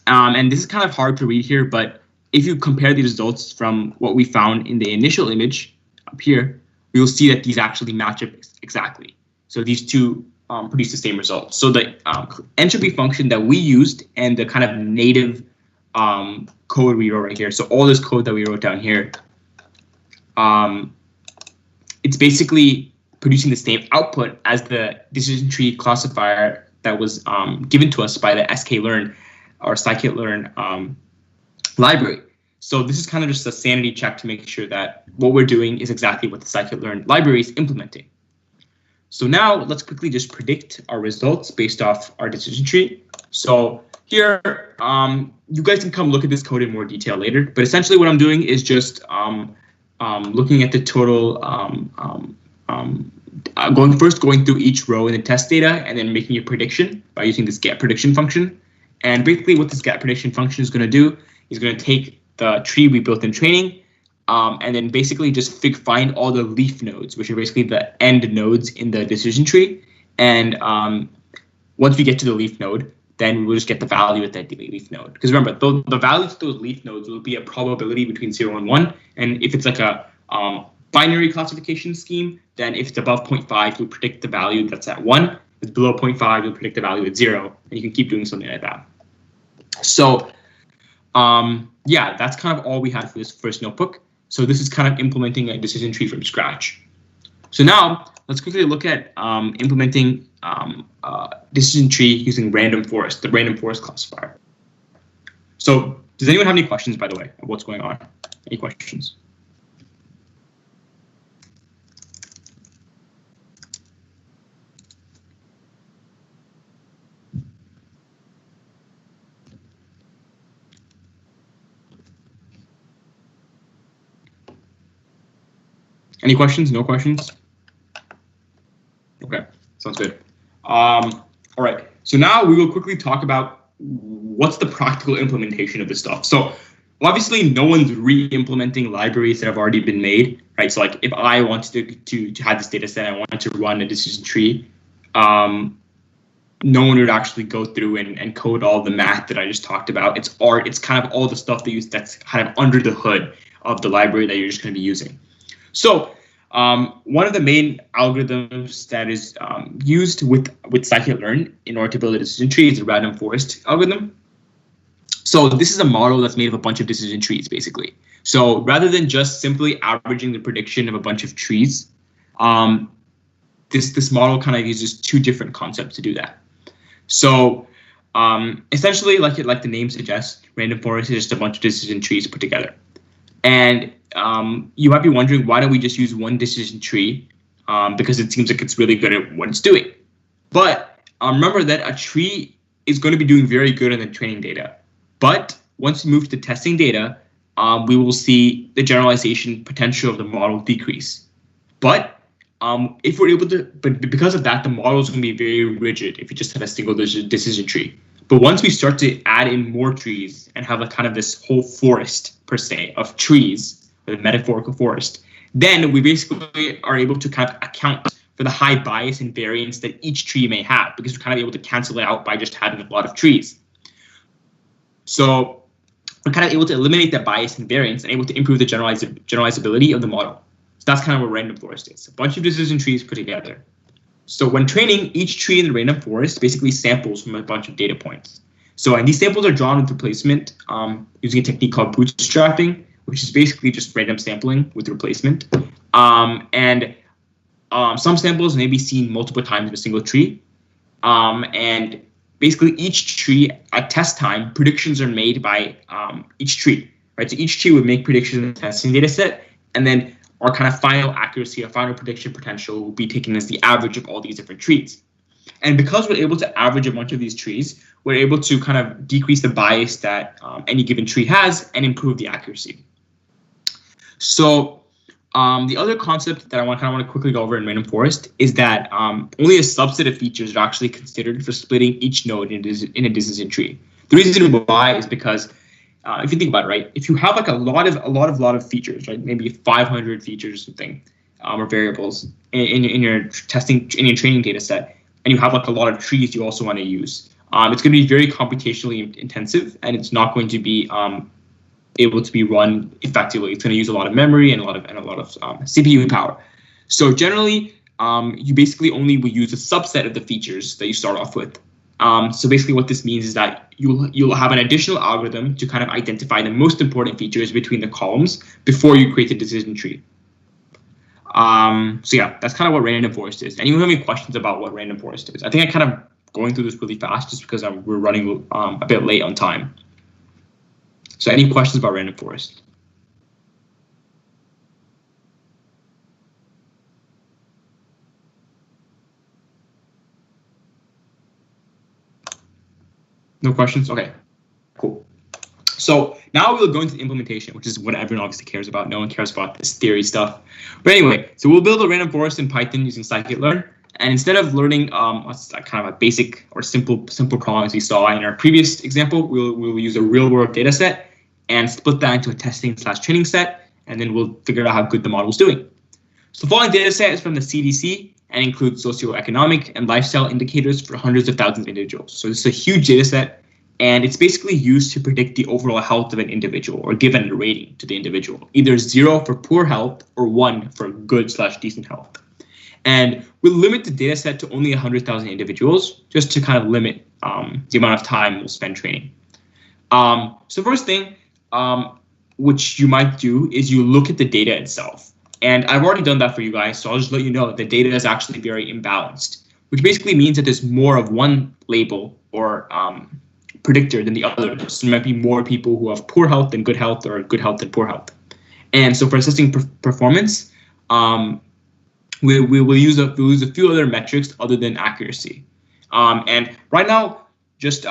And this is kind of hard to read here, but if you compare the results from what we found in the initial image up here, you'll see that these actually match up exactly. So these two produce the same result. So the entropy function that we used and the kind of native code we wrote right here, so all this code that we wrote down here, it's basically producing the same output as the decision tree classifier that was given to us by the sklearn or scikit-learn library. So this is kind of just a sanity check to make sure that what we're doing is exactly what the scikit-learn library is implementing. So now let's quickly just predict our results based off our decision tree. So here, you guys can come look at this code in more detail later, but essentially what I'm doing is just looking at the total going through each row in the test data and then making a prediction by using this get prediction function. And basically what this get prediction function is going to do is going to take the tree we built in training and then basically just find all the leaf nodes, which are basically the end nodes in the decision tree. And once we get to the leaf node, then we will just get the value at that leaf node. Because remember, the values of those leaf nodes will be a probability between 0 and 1. And if it's like a binary classification scheme, then if it's above 0.5, you'll predict the value that's at 1. If it's below 0.5, you'll predict the value at 0. And you can keep doing something like that. So yeah, that's kind of all we had for this first notebook. So this is kind of implementing a decision tree from scratch. So now let's quickly look at implementing decision tree using random forest, the random forest classifier. So does anyone have any questions, by the way, of what's going on? Any questions? Any questions? No questions? Okay, sounds good. All right, so now we will quickly talk about what's the practical implementation of this stuff. So obviously no one's re-implementing libraries that have already been made, right? So like if I wanted to have this data set, I wanted to run a decision tree, no one would actually go through and code all the math that I just talked about. It's kind of all the stuff that's kind of under the hood of the library that you're just going to be using. So one of the main algorithms that is used with scikit-learn in order to build a decision tree is the random forest algorithm. So this is a model that's made of a bunch of decision trees, basically. So rather than just simply averaging the prediction of a bunch of trees, this model kind of uses two different concepts to do that. So essentially, like the name suggests, random forest is just a bunch of decision trees put together. And you might be wondering, why don't we just use one decision tree? Because it seems like it's really good at what it's doing. But remember that a tree is going to be doing very good in the training data. But once we move to testing data, we will see the generalization potential of the model decrease. But if we're able to, but because of that, the model is going to be very rigid if you just have a single decision tree. But once we start to add in more trees and have a kind of this whole forest per se of trees, or the metaphorical forest, then we basically are able to kind of account for the high bias and variance that each tree may have, because we're kind of able to cancel it out by just having a lot of trees. So we're kind of able to eliminate that bias and variance and able to improve the generalizability of the model. So that's kind of what random forest is, a bunch of decision trees put together. So when training, each tree in the random forest basically samples from a bunch of data points. So and these samples are drawn with replacement using a technique called bootstrapping, which is basically just random sampling with replacement. Some samples may be seen multiple times in a single tree. And basically each tree at test time, predictions are made by each tree, right? So each tree would make predictions in the testing data set, and then our kind of final accuracy, our final prediction potential will be taken as the average of all these different trees. And because we're able to average a bunch of these trees, we're able to kind of decrease the bias that any given tree has and improve the accuracy. So the other concept that I want to quickly go over in random forest is that only a subset of features are actually considered for splitting each node in a decision tree. The reason why is because if you think about it, right, if you have like a lot of features, right, maybe 500 features or something, or variables in your training data set, and you have like a lot of trees you also want to use, it's going to be very computationally intensive, and it's not going to be able to be run effectively. It's going to use a lot of memory and a lot of CPU power. So generally, you basically only will use a subset of the features that you start off with. So basically what this means is that you'll have an additional algorithm to kind of identify the most important features between the columns before you create the decision tree. So yeah, that's kind of what random forest is. Anyone have any questions about what random forest is? I think I'm kind of going through this really fast just because we're running a bit late on time. So any questions about random forest? No questions? Okay, cool. So now we'll go into the implementation, which is what everyone obviously cares about. No one cares about this theory stuff. But anyway, so we'll build a random forest in Python using scikit-learn. And instead of learning kind of a basic or simple problem as we saw in our previous example, we'll use a real-world data set and split that into a testing/training set, and then we'll figure out how good the model is doing. So the following data set is from the CDC and includes socioeconomic and lifestyle indicators for hundreds of thousands of individuals. So this is a huge data set, and it's basically used to predict the overall health of an individual or give a rating to the individual, either 0 for poor health or 1 for good/decent health. And we'll limit the data set to only 100,000 individuals just to kind of limit the amount of time we'll spend training. So first thing, which you might do is you look at the data itself. And I've already done that for you guys, so I'll just let you know that the data is actually very imbalanced, which basically means that there's more of one label or predictor than the other. So there might be more people who have poor health than good health, or good health than poor health. And so for assessing performance, we will use a few other metrics other than accuracy. And right now, just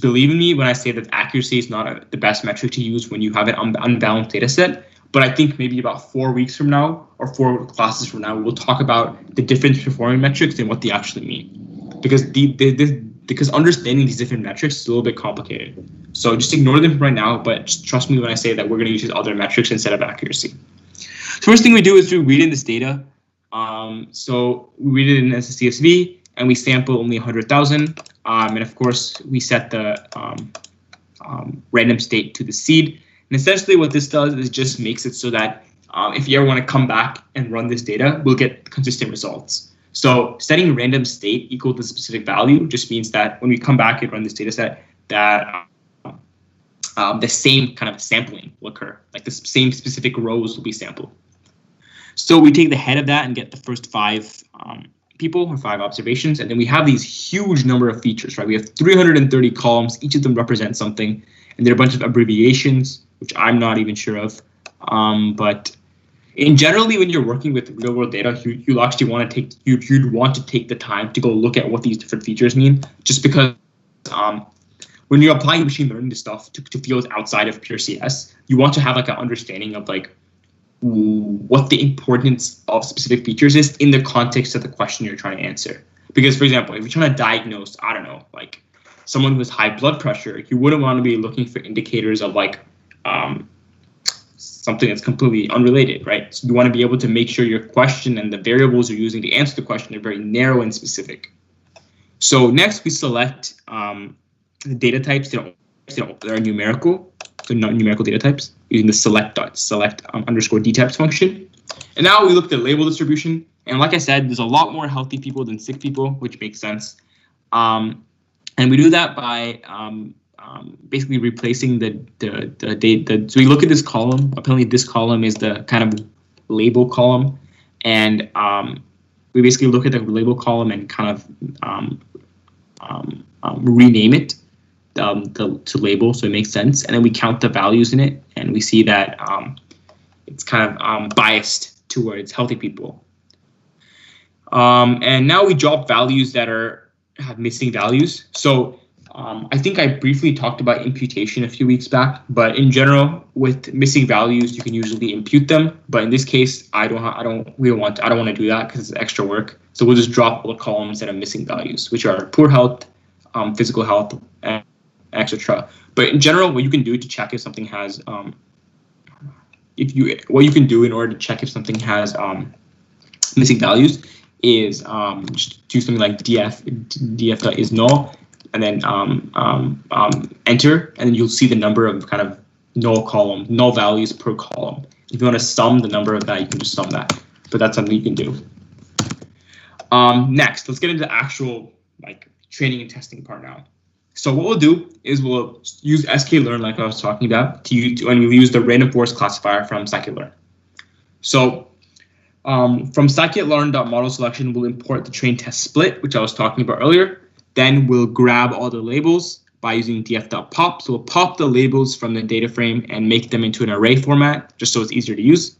believe in me when I say that accuracy is not the best metric to use when you have an unbalanced data set. But I think maybe about 4 weeks from now or 4 classes from now, we'll talk about the different performance metrics and what they actually mean. Because understanding these different metrics is a little bit complicated. So just ignore them right now, but just trust me when I say that we're going to use other metrics instead of accuracy. So first thing we do is we read in this data. So we read it in as a CSV, and we sample only 100,000. And of course, we set the random state to the seed. And essentially what this does is just makes it so that if you ever want to come back and run this data, we'll get consistent results. So setting random state equal to specific value just means that when we come back and run this data set, that the same kind of sampling will occur, like the same specific rows will be sampled. So we take the head of that and get the first 5 people or 5 observations, and then we have these huge number of features, right? We have 330 columns, each of them represents something, and there are a bunch of abbreviations, which I'm not even sure of. But in generally, when you're working with real world data, you'll actually want to you'd want to take the time to go look at what these different features mean, just because when you're applying machine learning to stuff to fields outside of pure CS, you want to have like an understanding of like what the importance of specific features is in the context of the question you're trying to answer. Because, for example, if you're trying to diagnose, I don't know, like someone who has high blood pressure, you wouldn't want to be looking for indicators of like something that's completely unrelated, right? So you want to be able to make sure your question and the variables you're using to answer the question are very narrow and specific. So next we select the data types that are numerical, so not numerical data types, using the select underscore dtypes function. And now we look at label distribution. And like I said, there's a lot more healthy people than sick people, which makes sense. And we do that by basically replacing the data. So we look at this column. Apparently, this column is the kind of label column, and we basically look at the label column and kind of rename it to label, so it makes sense. And then we count the values in it, and we see that it's kind of biased towards healthy people. And now we drop values that have missing values. So I think I briefly talked about imputation a few weeks back, but in general, with missing values, you can usually impute them. But in this case, I don't want to do that because it's extra work. So we'll just drop all the columns that have missing values, which are poor health, physical health, and etc. But in general, what you can do to check if something has what you can do in order to check if something has missing values is just do something like df is null, and then enter, and then you'll see the number of kind of null values per column. If you want to sum the number of that, you can just sum that. But that's something you can do. Next, let's get into the actual like training and testing part now. So what we'll do is we'll use sklearn like I was talking about and we'll use the random forest classifier from scikit-learn. So from scikit-learn.model selection, we'll import the train test split, which I was talking about earlier. Then we'll grab all the labels by using df.pop. So we'll pop the labels from the data frame and make them into an array format, just so it's easier to use.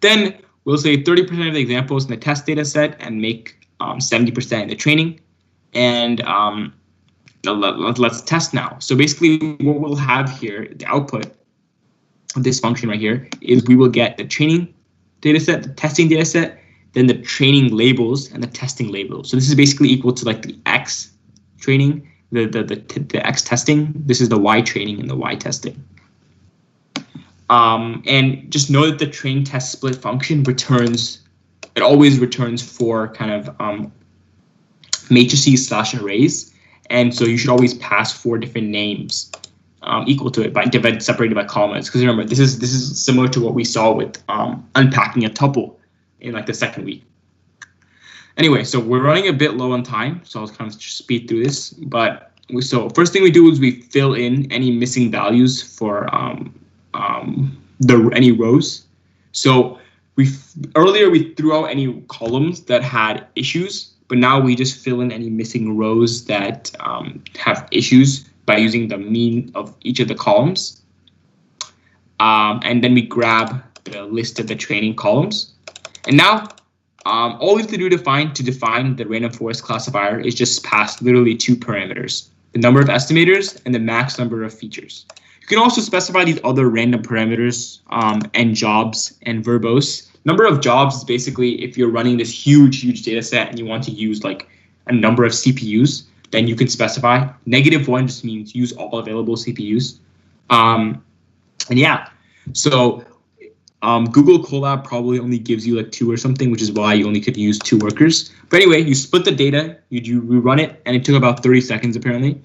Then we'll say 30% of the examples in the test data set and make 70% in the training. And let's test now. So basically what we'll have here, the output of this function right here, is we will get the training data set, the testing data set, then the training labels and the testing labels. So this is basically equal to like the X training, the X testing. This is the Y training and the Y testing. And just know that the train test split function always returns 4 kind of matrices / arrays. And so you should always pass 4 different names equal to it separated by commas. Because remember, this is similar to what we saw with unpacking a tuple in like the second week. Anyway, so we're running a bit low on time, so I'll kind of just speed through this. So first thing we do is we fill in any missing values for any rows. So earlier we threw out any columns that had issues, but now we just fill in any missing rows that have issues by using the mean of each of the columns. And then we grab the list of the training columns. And now all we have to do to define the random forest classifier is just pass literally 2 parameters, the number of estimators and the max number of features. You can also specify these other random parameters and jobs and verbose. Number of jobs is basically if you're running this huge data set and you want to use like a number of CPUs, then you can specify. -1 just means use all available CPUs. And yeah, so Google Colab probably only gives you like 2 or something, which is why you only could use 2 workers. But anyway, you split the data, you run it, and it took about 30 seconds apparently.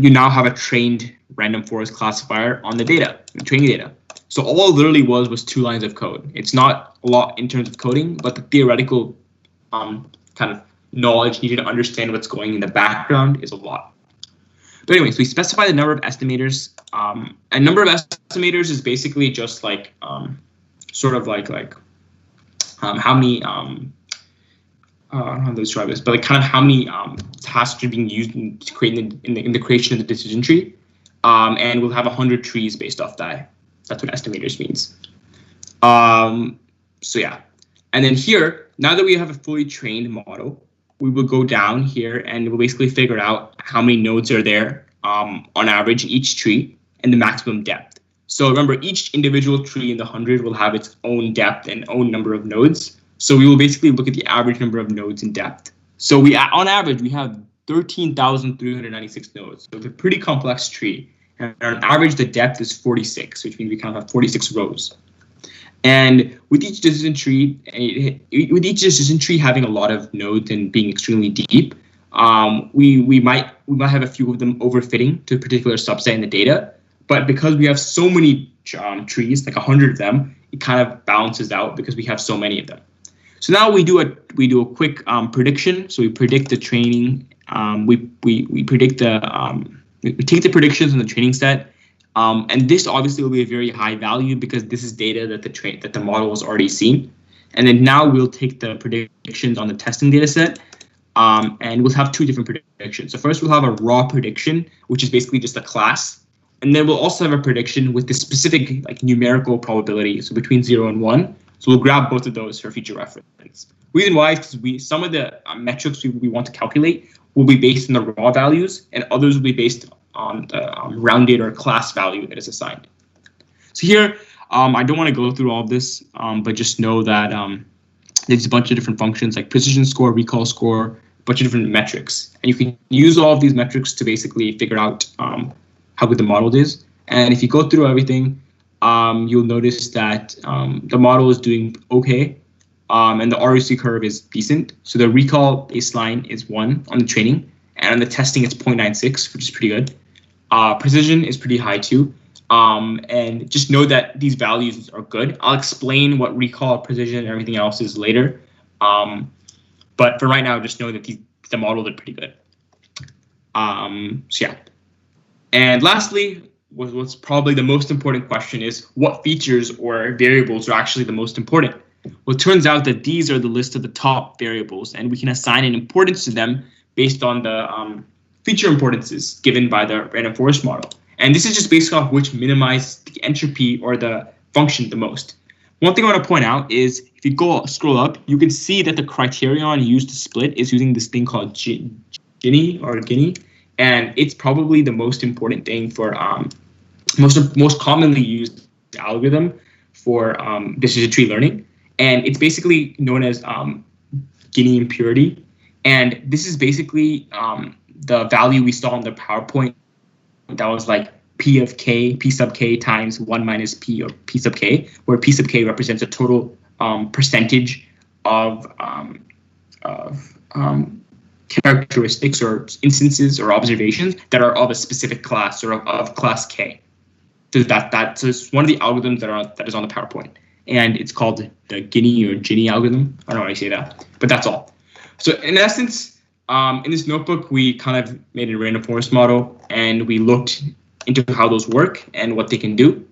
You now have a trained random forest classifier on the data, the training data. So all it literally was 2 lines of code. It's not a lot in terms of coding, but the theoretical kind of knowledge needed to understand what's going in the background is a lot. But anyways, we specify the number of estimators. And number of estimators is basically just like sort of like how many I don't know how to describe this, but like kind of how many tasks are being used in the creation of the decision tree. And we'll have 100 trees based off that. That's what estimators means. So yeah, and then here, now that we have a fully trained model, we will go down here and we'll basically figure out how many nodes are there on average in each tree and the maximum depth. So remember, each individual tree in the 100 will have its own depth and own number of nodes. So we will basically look at the average number of nodes in depth. So on average, we have 13,396 nodes. So it's a pretty complex tree. And on average, the depth is 46, which means we kind of have 46 rows. And with each decision tree, having a lot of nodes and being extremely deep, we might have a few of them overfitting to a particular subset in the data. But because we have so many trees, like 100 of them, it kind of balances out because we have so many of them. So now we do a quick prediction. So we predict the training. We predict we take the predictions in the training set. And this obviously will be a very high value because this is data that the model has already seen. And then now we'll take the predictions on the testing data set, and we'll have two different predictions. So first we'll have a raw prediction, which is basically just a class. And then we'll also have a prediction with the specific like numerical probability, so between 0 and 1. So we'll grab both of those for future reference. Reason why is because some of the metrics we want to calculate will be based on the raw values, and others will be based on the rounded or class value that is assigned. So here, I don't want to go through all of this, but just know that there's a bunch of different functions like precision score, recall score, a bunch of different metrics. And you can use all of these metrics to basically figure out how good the model is. And if you go through everything, you'll notice that the model is doing okay, and the ROC curve is decent. So the recall baseline is 1 on the training, and on the testing it's 0.96, which is pretty good. Precision is pretty high too. And just know that these values are good. I'll explain what recall, precision, and everything else is later. But for right now, just know that the model did pretty good. So yeah. And lastly, what's probably the most important question is what features or variables are actually the most important? Well, it turns out that these are the list of the top variables, and we can assign an importance to them based on the feature importances given by the random forest model. And this is just based off which minimize the entropy or the function the most. One thing I want to point out is if you scroll up, you can see that the criterion used to split is using this thing called Gini, and it's probably the most important thing for most commonly used algorithm for decision tree learning. And it's basically known as Gini impurity. And this is basically the value we saw in the PowerPoint that was like P sub k times 1 minus P or P sub k, where P sub k represents a total percentage of characteristics or instances or observations that are of a specific class or of class K. So so it's one of the algorithms that is on the PowerPoint, and it's called the Gini algorithm. I don't know how you say that, but that's all. So in essence, in this notebook, we kind of made a random forest model, and we looked into how those work and what they can do.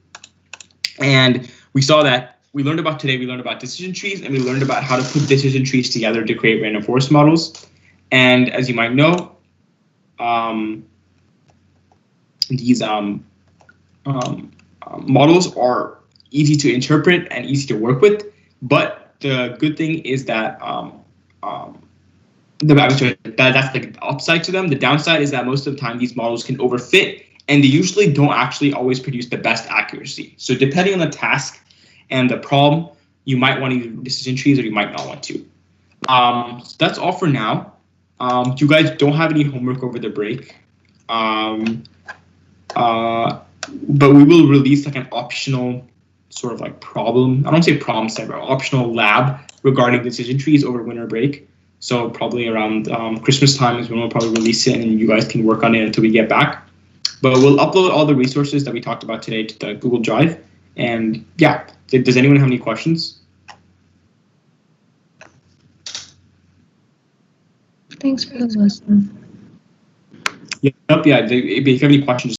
And we saw that we learned about decision trees, and we learned about how to put decision trees together to create random forest models. And as you might know, these models are easy to interpret and easy to work with. But the good thing is that that's the upside to them. The downside is that most of the time these models can overfit, and they usually don't actually always produce the best accuracy. So depending on the task and the problem, you might want to use decision trees or you might not want to. So that's all for now. You guys don't have any homework over the break. But we will release like an optional sort of like problem. I don't say problem set, but optional lab regarding decision trees over winter break. So probably around Christmas time is when we'll probably release it, and you guys can work on it until we get back. But we'll upload all the resources that we talked about today to the Google Drive. And yeah, does anyone have any questions? Thanks for the lesson. Yep, yeah. If you have any questions,